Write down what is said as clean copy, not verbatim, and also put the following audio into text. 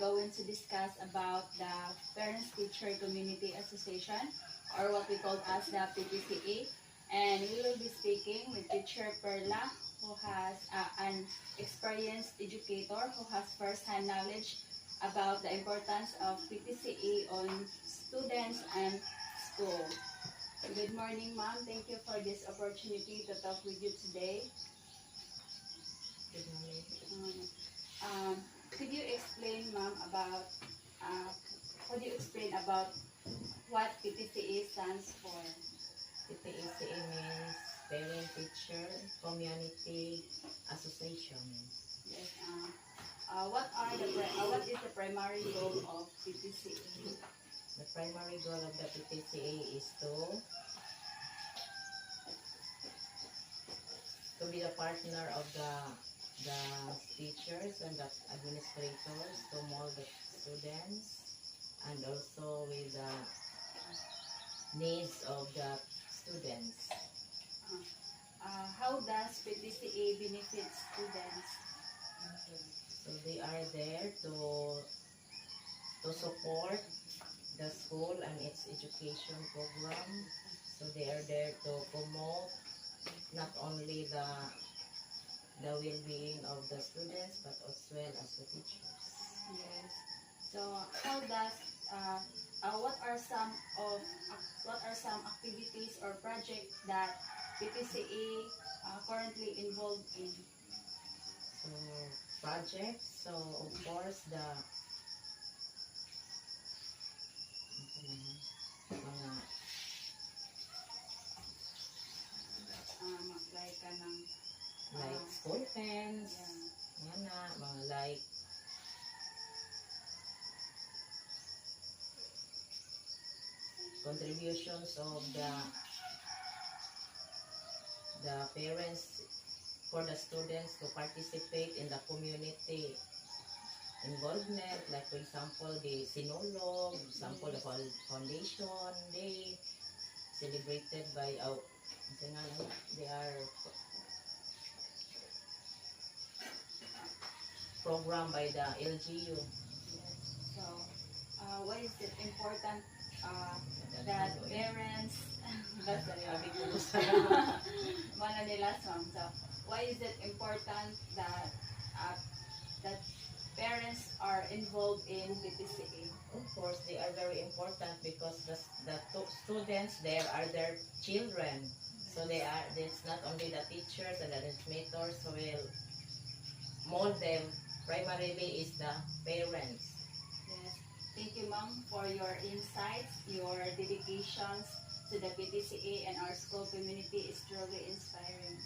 going to discuss about the Parents-Teacher Community Association, or what we call as the PTCA. And we will be speaking with Teacher Perla, who has an experienced educator who has first-hand knowledge about the importance of PTCA on students and school. Good morning, ma'am. Thank you for this opportunity to talk with you today. Good morning. Could you explain, ma'am, about what PTCA stands for? PTCA means Parent Teacher Community Association. Yes. What is the primary goal of PTCA? The primary goal of the PTCA is to be the partner of the teachers and the administrators to mold the students, and also with the needs of the students. How does PTCA benefit students? So they are there to support the school and its education program. So they are there to promote not only the well-being of the students, but as well as the teachers. Yes. So how does what are some activities or projects that PTCA currently involved in? So projects, so of course the mga Like kanang like school fence, yeah. mga like contributions of the parents for the students to participate in the community involvement, like for example the Sinulog, for example the foundation day celebrated by they are programmed by the LGU. Yes. So why is it important that parents that's the one nila song. So why is it important that that parents are involved in PTCA? Of course, they are very important because the students there are their children. So it's not only the teachers and the administrators who will mold them. Primarily is the parents. Yes. Thank you, ma'am, for your insights, your dedications to the PTCA and our school community is truly inspiring.